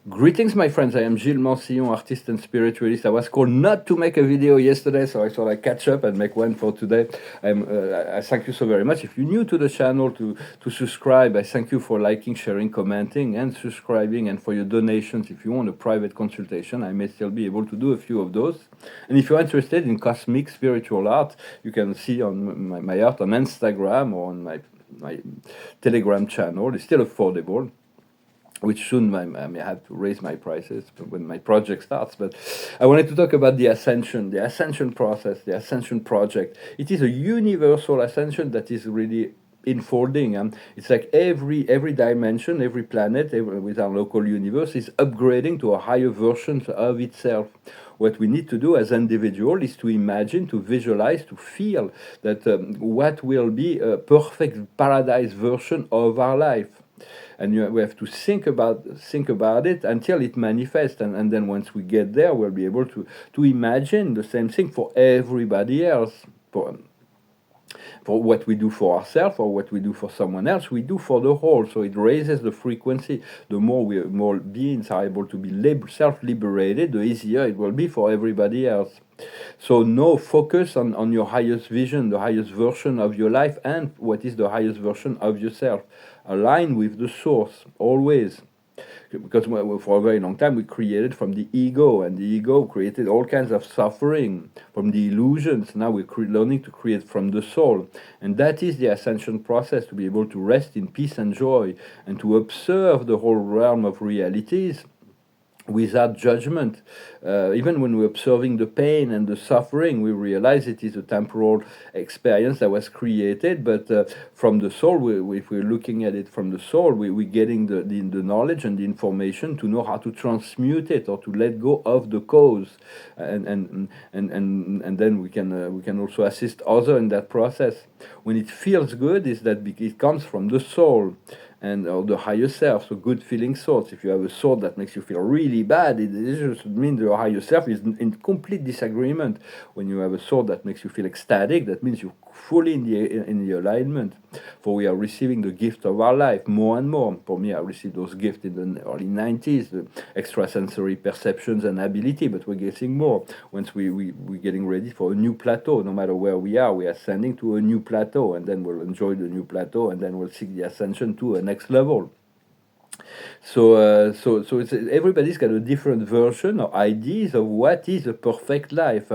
Greetings, my friends. I am Gilles Mancillon, artist and spiritualist. I was called not to make a video yesterday, so I thought I'd catch up and make one for today. I thank you so very much. If you're new to the channel, to subscribe, I thank you for liking, sharing, commenting, and subscribing, and for your donations. If you want a private consultation, I may still be able to do a few of those. And if you're interested in cosmic spiritual art, you can see on my art on Instagram or on my Telegram channel. It's still affordable, which soon I may have to raise my prices when my project starts. But I wanted to talk about the ascension process, the ascension project. It is a universal ascension that is really unfolding. It's like every dimension, every planet with our local universe is upgrading to a higher version of itself. What we need to do as individuals is to imagine, to visualize, to feel that what will be a perfect paradise version of our life. And we have to think about it until it manifests, and then once we get there, we'll be able to imagine the same thing for everybody else. For what we do for ourselves or what we do for someone else, we do for the whole. So it raises the frequency. The more beings are able to be self-liberated, the easier it will be for everybody else. So no, focus on your highest vision, the highest version of your life, and what is the highest version of yourself. Align with the source, always. Because for a very long time we created from the ego, and the ego created all kinds of suffering from the illusions. Now we're learning to create from the soul, and that is the ascension process, to be able to rest in peace and joy, and to observe the whole realm of realities without judgment. Even when we're observing the pain and the suffering, we realize it is a temporal experience that was created, but from the soul, if we're looking at it from the soul, we're getting the knowledge and the information to know how to transmute it, or to let go of the cause, and then we can also assist others in that process. When it feels good, is that it comes from the soul and or the higher self, so good feeling thoughts. If you have a thought that makes you feel really bad, it just means your higher self is in complete disagreement. When you have a thought that makes you feel ecstatic, that means you're fully in the alignment. For we are receiving the gift of our life more and more. For me, I received those gifts in the early 90s, the extrasensory perceptions and ability, but we're getting more. Once we're getting ready for a new plateau, no matter where we are ascending to a new plateau, and then we'll enjoy the new plateau, and then we'll seek the ascension to a next level. So it's, everybody's got a different version or ideas of what is a perfect life,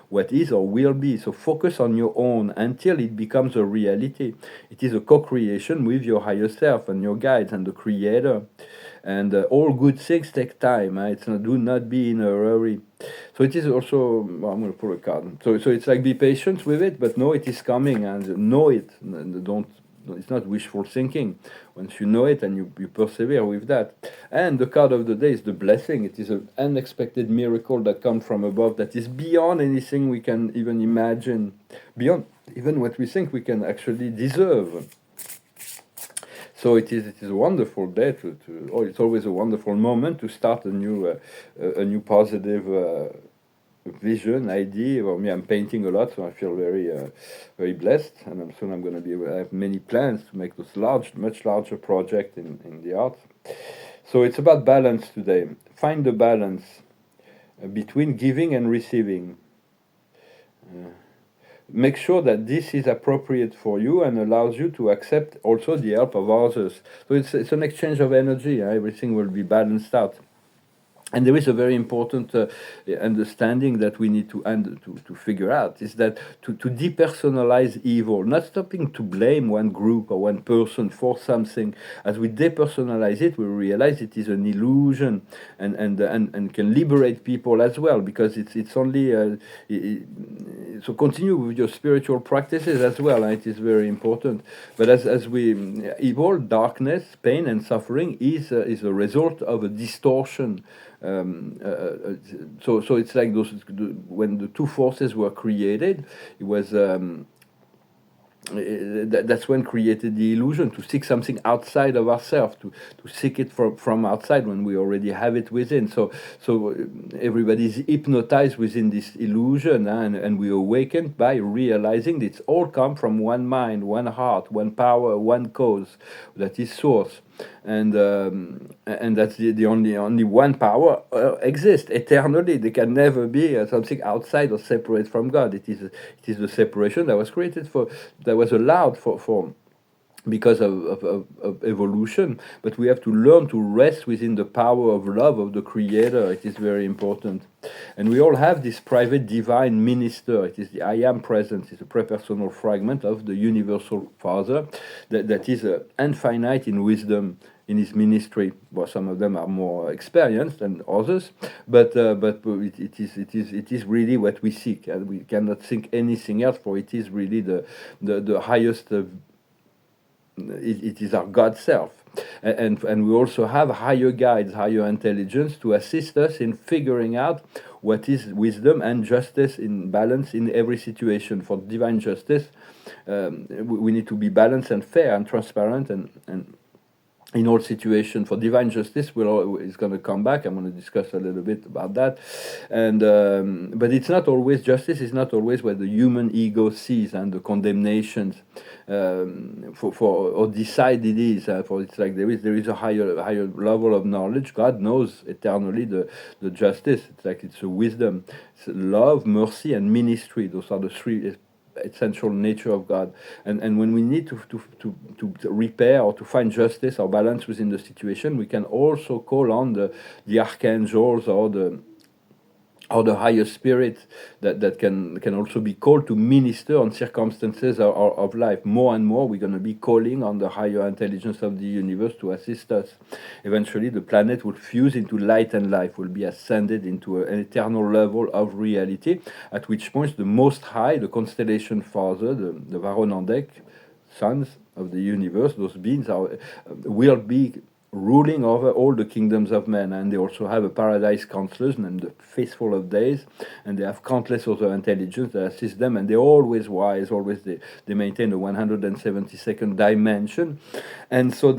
what is or will be. So focus on your own until it becomes a reality. It is a co-creation with your higher self and your guides and the Creator. And all good things take time. Do not be in a hurry. So it is also, well, I'm going to pull a card. So it's like, be patient with it, but know it is coming, and know it. And don't. It's not wishful thinking. Once you know it, and you persevere with that. And the card of the day is the blessing. It is an unexpected miracle that comes from above, that is beyond anything we can even imagine, beyond even what we think we can actually deserve. So it is a wonderful day it's always a wonderful moment to start a new positive vision, idea. For me, I'm painting a lot, so I feel very blessed, and soon I'm going to be able. I have many plans to make this much larger project in the art. So it's about balance today. Find the balance between giving and receiving. Make sure that this is appropriate for you and allows you to accept also the help of others. So it's an exchange of energy. Everything will be balanced out. And there is a very important understanding that we need to figure out, is that to depersonalize evil, not stopping to blame one group or one person for something. As we depersonalize it, we realize it is an illusion, and can liberate people as well, because it's only so continue with your spiritual practices as well. It is very important. But as we evil, darkness, pain, and suffering is a result of a distortion. So it's like those, when the two forces were created, it was that's when created the illusion to seek something outside of ourselves, to seek it from outside when we already have it within. So everybody's hypnotized within this illusion, and we awaken by realizing that it's all come from one mind, one heart, one power, one cause, that is source. and that's the only one power exists eternally. There can never be something outside or separate from God. It is the separation that was created for, that was allowed for because of evolution, but we have to learn to rest within the power of love of the Creator. It is very important. And we all have this private divine minister. It is the I Am Presence. It's a prepersonal fragment of the Universal Father that is infinite in wisdom in his ministry. Well, some of them are more experienced than others, but it is really what we seek, and we cannot think anything else, for it is really the highest. It is our God self, and we also have higher guides, higher intelligence to assist us in figuring out what is wisdom and justice in balance in every situation. For divine justice, we need to be balanced and fair and transparent and in all situations. For divine justice, is going to come back. I'm going to discuss a little bit about that, and but it's not always, justice is not always what the human ego sees, and the condemnations for or decide it is. For it's like there is a higher level of knowledge. God knows eternally the justice. It's like it's a wisdom, it's love, mercy, and ministry. Those are the three essential nature of God. And when we need to repair or to find justice or balance within the situation, we can also call on the archangels or the higher spirit that can also be called to minister on circumstances of life. More and more, we're going to be calling on the higher intelligence of the universe to assist us. Eventually, the planet will fuse into light and life, will be ascended into an eternal level of reality, at which point the Most High, the constellation Father, the Varonandek, sons of the universe, those beings will be ruling over all the kingdoms of men. And they also have a paradise counselors named the Faithful of Days, and they have countless other intelligence that assist them, and they're always wise, always they maintain the 172nd dimension. And so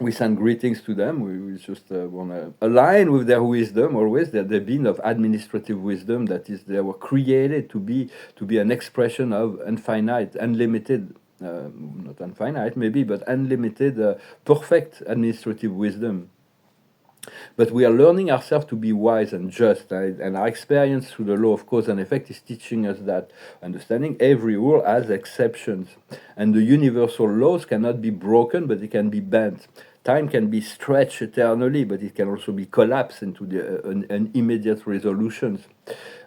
we send greetings to them. We just want to align with their wisdom always, that they've been of administrative wisdom, that is, they were created to be an expression of infinite, unlimited, not infinite maybe, but unlimited, perfect administrative wisdom. But we are learning ourselves to be wise and just, and our experience through the law of cause and effect is teaching us that, understanding every rule has exceptions, and the universal laws cannot be broken, but they can be bent. Time can be stretched eternally, but it can also be collapsed into an immediate resolutions.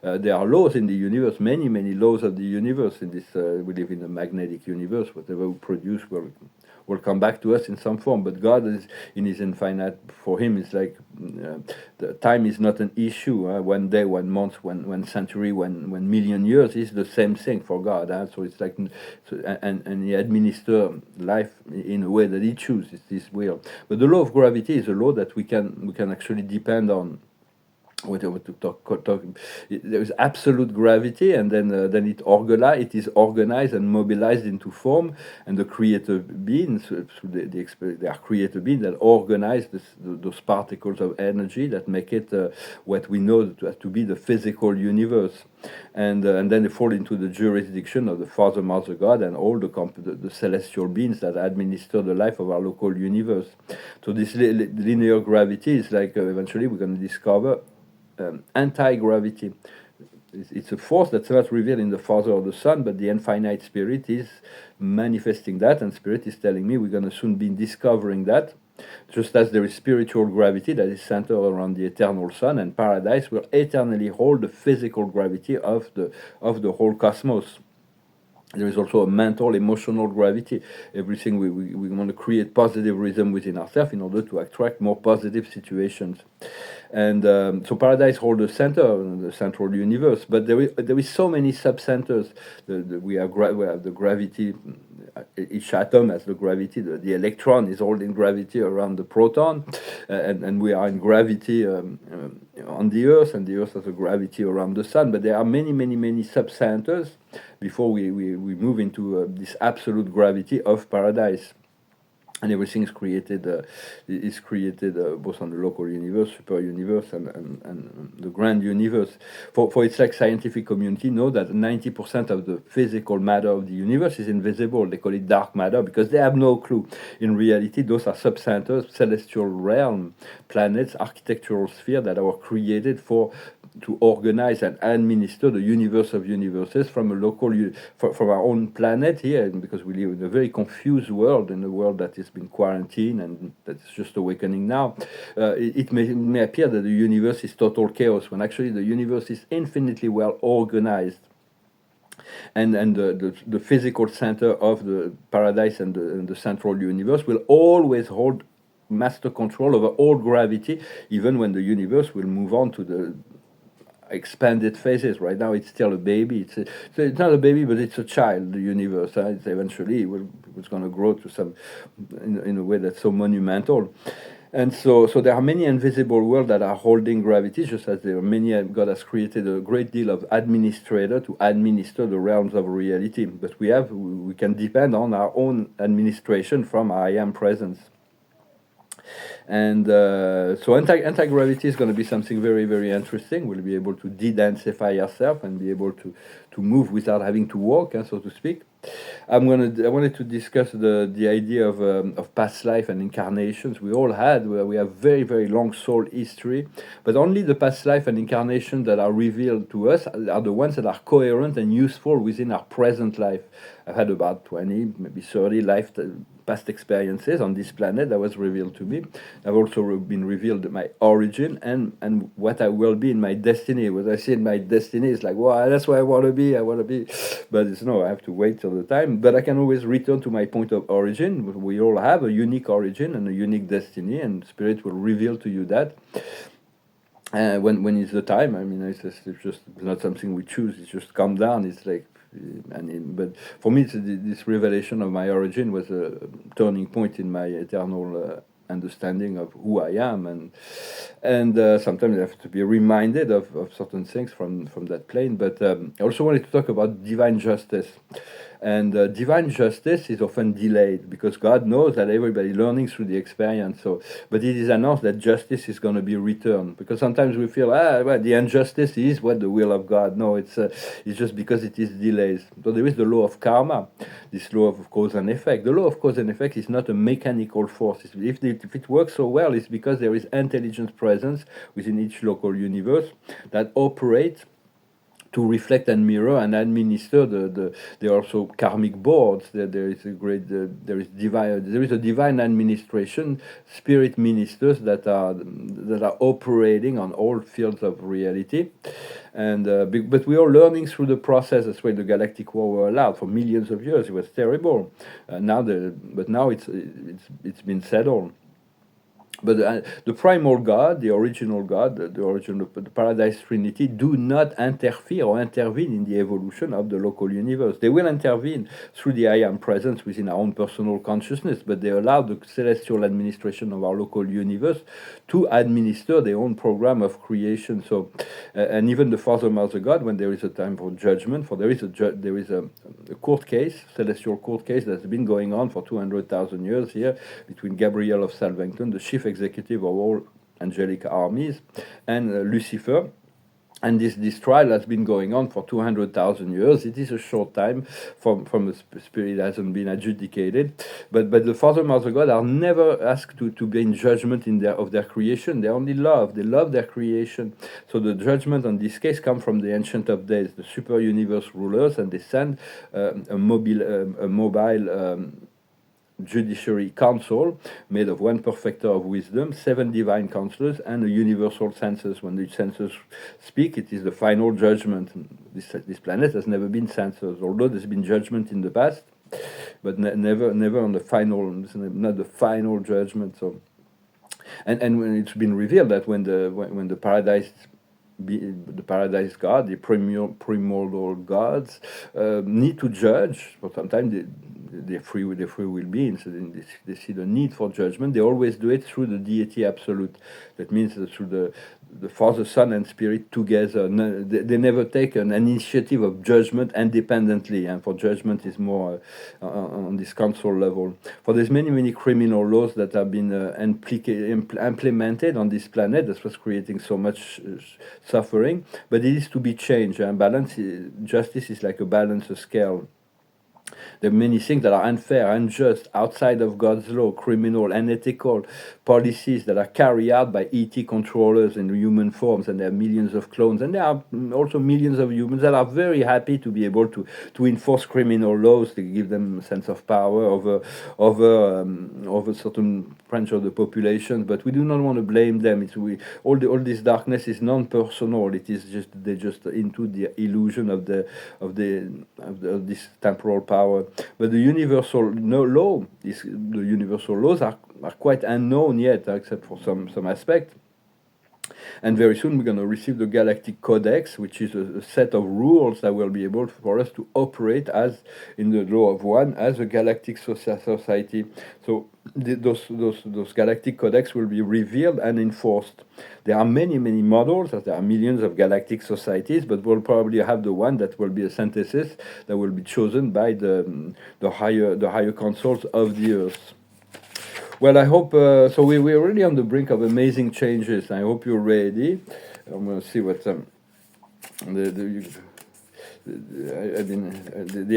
There are laws in the universe, many laws of the universe. In this, we live in a magnetic universe. Whatever we produce will come back to us in some form. But God is in His infinite. For Him, it's like the time is not an issue. One day, 1 month, one century, one million years is the same thing for God. So it's like, and He administers life in a way that He chooses. It's His will. But the law of gravity is a law that we can actually depend on. Whatever to talk. There is absolute gravity, and then it is organized and mobilized into form, and the creator beings, they are creator beings that organize those particles of energy that make it what we know to be the physical universe, and then they fall into the jurisdiction of the Father, Mother, God, and all the celestial beings that administer the life of our local universe. So this linear gravity is like eventually we're going to discover anti-gravity. It's a force that's not revealed in the Father or the Son, but the infinite Spirit is manifesting that, and Spirit is telling me we're going to soon be discovering that. Just as there is spiritual gravity that is centered around the eternal Son, and paradise will eternally hold the physical gravity of the whole cosmos. There is also a mental, emotional gravity. Everything we want to create positive rhythm within ourselves in order to attract more positive situations. And so paradise holds the center, the central universe. But there is so many sub-centers. We have the gravity. Each atom has the gravity. The electron is holding gravity around the proton, and we are in gravity on the Earth, and the Earth has a gravity around the Sun. But there are many sub-centers before we move into this absolute gravity of paradise. and everything is created both on the local universe, super universe, and the grand universe. For it's like scientific community know that 90% of the physical matter of the universe is invisible. They call it dark matter because they have no clue. In reality, those are subcenters, celestial realm, planets, architectural sphere that are created to organize and administer the universe of universes from a from our own planet here, because we live in a very confused world, in a world that has been quarantined and that's just awakening now. It may appear that the universe is total chaos when actually the universe is infinitely well organized, and the physical center of the paradise and the central universe will always hold master control over all gravity, even when the universe will move on to the expanded phases. Right now it's still a baby. It's not a baby, but it's a child, the universe. It's eventually it's going to grow to some in a way that's so monumental. And so there are many invisible worlds that are holding gravity, just as there are many. God has created a great deal of administrator to administer the realms of reality. But we can depend on our own administration from our I am presence. And so anti-gravity is going to be something very, very interesting. We'll be able to de-densify ourselves and be able to move without having to walk, so to speak. I wanted to discuss the idea of past life and incarnations. We all we have very, very long soul history, but only the past life and incarnation that are revealed to us are the ones that are coherent and useful within our present life. I've had about 20, maybe 30 past experiences on this planet that was revealed to me. I've also been revealed my origin and what I will be in my destiny. What I see in my destiny is like, wow, that's where I want to be. But it's no, I have to wait till the time. But I can always return to my point of origin. We all have a unique origin and a unique destiny, and Spirit will reveal to you that. When it's the time. I mean, it's not something we choose. It's just come down. It's like, but for me, this revelation of my origin was a turning point in my eternal understanding of who I am, and sometimes I have to be reminded of certain things from that plane. But I also wanted to talk about divine justice. And divine justice is often delayed because God knows that everybody learning through the experience. But it is announced that justice is going to be returned, because sometimes we feel well, the injustice is what the will of God. No, it's just because it is delays. So there is the law of karma, this law of cause and effect. The law of cause and effect is not a mechanical force. If it works so well, it's because there is intelligent presence within each local universe that operates to reflect and mirror and administer there are also karmic boards. There is a divine administration, spirit ministers that are operating on all fields of reality, and but we are learning through the process. That's why the galactic war were allowed for millions of years. It was terrible. But now it's been settled. But the primal God, the original God, the original the Paradise Trinity, do not interfere or intervene in the evolution of the local universe. They will intervene through the I Am presence within our own personal consciousness, but they allow the celestial administration of our local universe to administer their own program of creation. So, and even the Father, Mother God, when there is a time for judgment, there is a court case, celestial court case that's been going on for 200,000 years here between Gabriel of Salvington, the chief executive of all angelic armies, and Lucifer. And this trial has been going on for 200,000 years. It is a short time from the spirit hasn't been adjudicated. But the Father, Mother God are never asked to be in judgment of their creation. They only love. They love their creation. So the judgment on this case comes from the Ancient of Days, the super universe rulers, and they send a mobile judiciary council made of one perfecter of wisdom, 7 divine counselors, and a universal census. When the censors speak, it is the final judgment. This planet has never been censored, although there's been judgment in the past, but never on the final, not the final judgment. So, and when it's been revealed that when the paradise God, the primordial gods, need to judge. But sometimes their free will being. So they see the need for judgment. They always do it through the deity absolute. That means that through the Father, Son, and Spirit together. They never take an initiative of judgment independently, and for judgment is more on this council level. For there's many criminal laws that have been implemented on this planet. That's what's creating so much suffering. But it is to be changed. And justice is like a balance scale. There are many things that are unfair, unjust, outside of God's law, criminal, unethical policies that are carried out by ET controllers in human forms, and there are millions of clones, and there are also millions of humans that are very happy to be able to enforce criminal laws, to give them a sense of power over certain branch of the population. But we do not want to blame them. All this darkness is non-personal. It is just they're just into the illusion of this temporal power. But the universal the universal laws are quite unknown yet, except for some aspect. And very soon we're going to receive the Galactic Codex, which is a set of rules that will be able for us to operate as, in the law of one, as a galactic society. So those Galactic Codex will be revealed and enforced. There are many models, as there are millions of galactic societies, but we'll probably have the one that will be a synthesis that will be chosen by the higher councils of the Earth. Well, I hope so. We're really on the brink of amazing changes. I hope you're ready. I'm going to see what the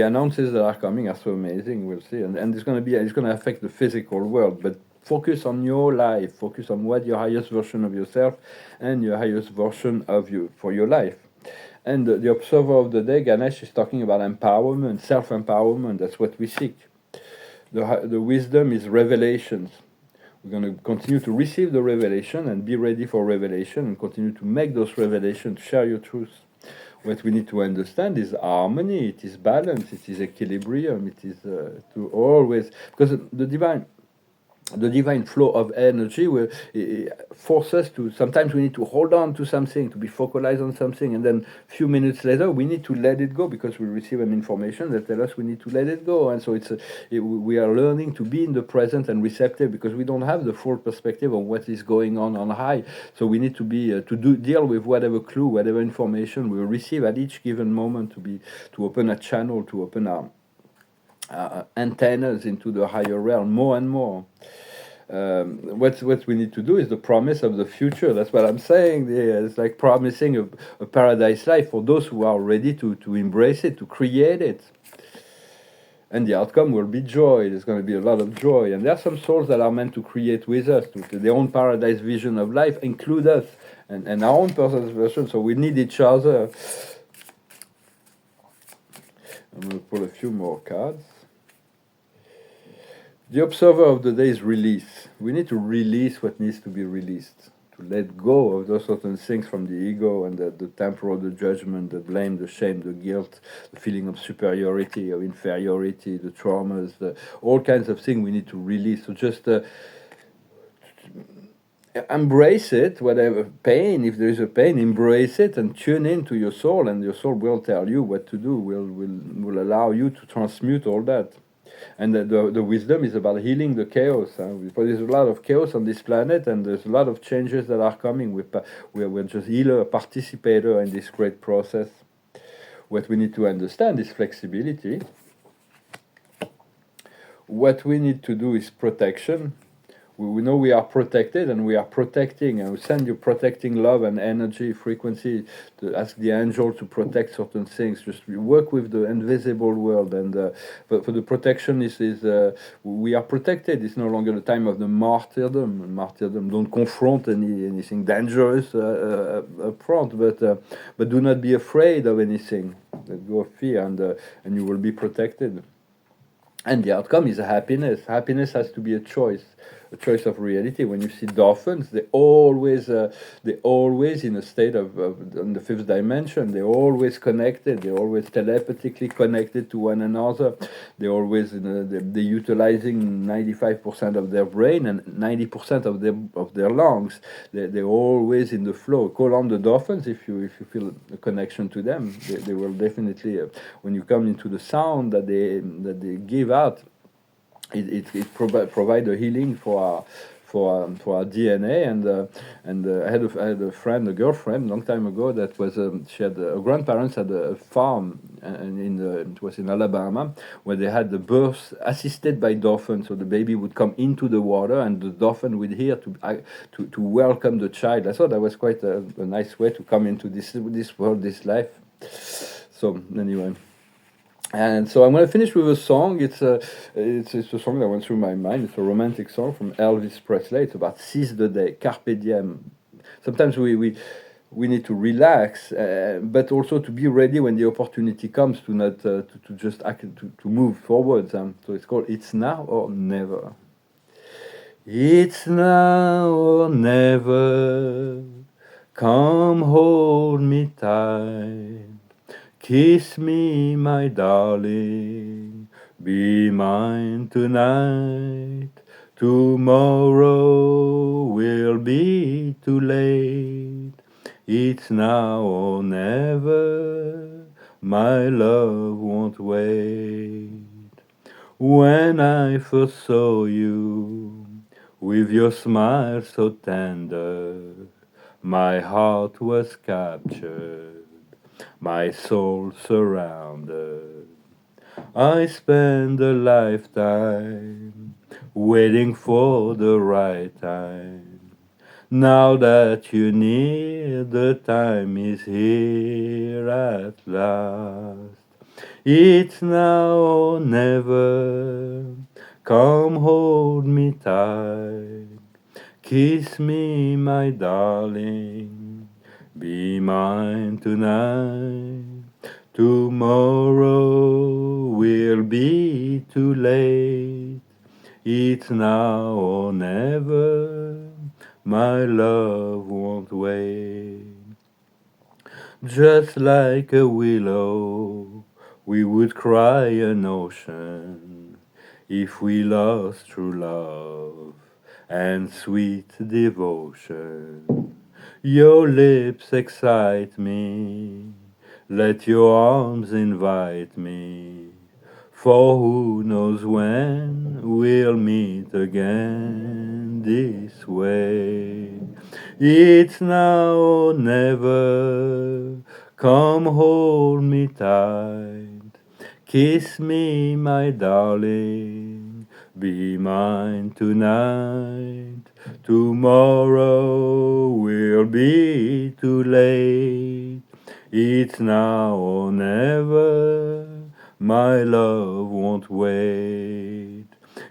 announcements that are coming are so amazing. We'll see, and it's going to affect the physical world. But focus on your life. Focus on what your highest version of yourself and your highest version of you for your life. And the observer of the day, Ganesh, is talking about empowerment, self-empowerment. That's what we seek. The wisdom is revelations. We're going to continue to receive the revelation and be ready for revelation and continue to make those revelations, share your truth. What we need to understand is harmony, it is balance, it is equilibrium, it is to always, because the divine flow of energy will force us to, sometimes we need to hold on to something, to be focalized on something, and then a few minutes later we need to let it go because we receive an information that tells us we need to let it go. And so we are learning to be in the present and receptive because we don't have the full perspective of what is going on high. So we need to be deal with whatever clue, whatever information we receive at each given moment, to open a channel, to open our antennas into the higher realm more and more. What we need to do is the promise of the future. That's what I'm saying. It's like promising a paradise life for those who are ready to embrace it, to create it. And the outcome will be joy. There's going to be a lot of joy. And there are some souls that are meant to create with us, to their own paradise vision of life, include us, and our own personal version. So we need each other. I'm going to pull a few more cards. The observer of the day is release. We need to release what needs to be released, to let go of those certain things from the ego and the temporal, the judgment, the blame, the shame, the guilt, the feeling of superiority, of inferiority, the traumas, all kinds of things we need to release. So just embrace it, whatever pain, if there is a pain, embrace it and tune into your soul, and your soul will tell you what to do, will allow you to transmute all that. And the wisdom is about healing the chaos. Because there's a lot of chaos on this planet, and there's a lot of changes that are coming. We're just healer, participator in this great process. What we need to understand is flexibility. What we need to do is protection. We know we are protected, and we are protecting, and we send you protecting love and energy, frequency, to ask the angel to protect certain things. Just work with the invisible world, and but for the protection is we are protected. It's no longer the time of the martyrdom. Martyrdom, don't confront anything dangerous up front, but do not be afraid of anything. Let go of fear, and you will be protected. And the outcome is happiness. Happiness has to be a choice. a choice of reality. When you see dolphins, they always in a state of on the fifth dimension. They're always connected. They're always telepathically connected to one another. They're always they're utilizing 95% of their brain and 90% of their lungs. They're always in the flow. Call on the dolphins if you feel a connection to them. They will definitely when you come into the sound that they give out, it provide a healing for our DNA. And I had a friend, a girlfriend, long time ago, that was she had her grandparents had a farm, and it was in Alabama, where they had the birth assisted by dolphins. So the baby would come into the water, and the dolphin would hear to welcome the child. I thought that was quite a nice way to come into this world, this life. So anyway. And so I'm going to finish with a song. It's a song that went through my mind. It's a romantic song from Elvis Presley. It's about seize the day, carpe diem. Sometimes we need to relax, but also to be ready when the opportunity comes to not to just act, to move forward. So it's called "It's Now or Never." It's now or never. Come hold me tight. Kiss me, my darling, be mine tonight. Tomorrow will be too late. It's now or never, my love won't wait. When I first saw you, with your smile so tender, my heart was captured, my soul surrounded. I spent a lifetime waiting for the right time. Now that you're near, the time is here at last. It's now or never. Come hold me tight. Kiss me, my darling. Be mine tonight. Tomorrow will be too late. It's now or never. My love won't wait. Just like a willow, we would cry an ocean if we lost true love and sweet devotion. Your lips excite me, let your arms invite me, for who knows when we'll meet again this way. It's now or never, come hold me tight, kiss me, my darling, be mine tonight. Tomorrow will be too late. It's now or never, my love won't wait.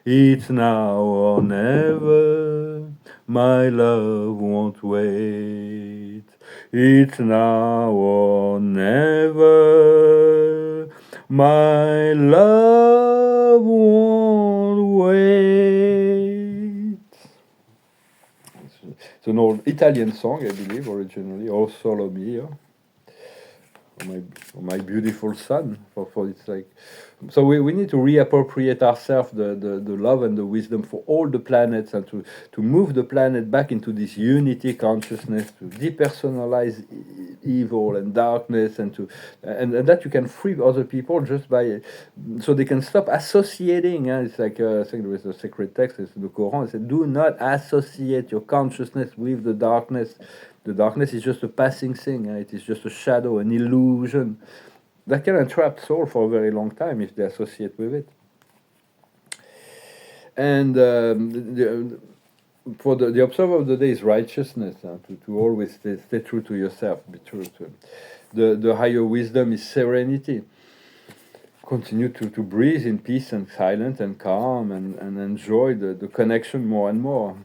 It's now or never, my love won't wait. It's now or never, my love won't wait. It's an old Italian song, I believe, originally, O Solo Mio. My beautiful son. For it's like, so we need to reappropriate ourselves the love and the wisdom for all the planets, and to move the planet back into this unity consciousness, to depersonalize evil and darkness, and that you can free other people just by, so they can stop associating. It's like I think there is a sacred text, it's in the Quran. It said, do not associate your consciousness with the darkness. The darkness is just a passing thing. It is just a shadow, an illusion that can entrap soul for a very long time if they associate with it. And for the observer of the day is righteousness, to always stay true to yourself, be true to the higher wisdom is serenity. Continue to breathe in peace and silence and calm, and enjoy the connection more and more.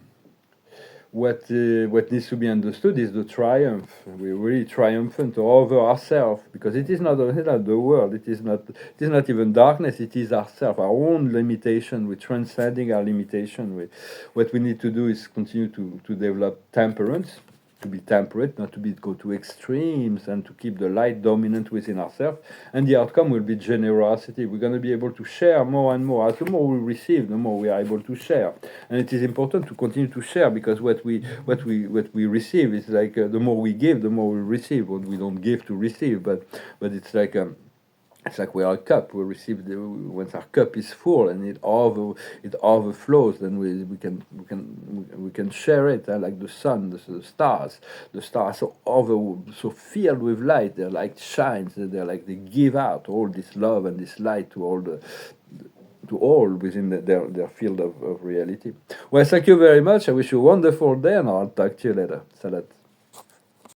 what needs to be understood is the triumph. We're really triumphant over ourselves, because it is not the world. It is not even darkness. It is ourselves, our own limitation. We're transcending our limitation. What we need to do is continue to develop temperance, to be temperate, not to go to extremes, and to keep the light dominant within ourselves. And the outcome will be generosity. We're going to be able to share more and more. As the more we receive, the more we are able to share. And it is important to continue to share, because what we receive is like, the more we give, the more we receive. What we don't give to receive, but it's like we are a cup. We receive once our cup is full and it overflows. Then we can share it. Like the sun, the stars. The stars are so filled with light. They're like shines. They give out all this love and this light to all within their field of reality. Well, thank you very much. I wish you a wonderful day, and I'll talk to you later. Salat.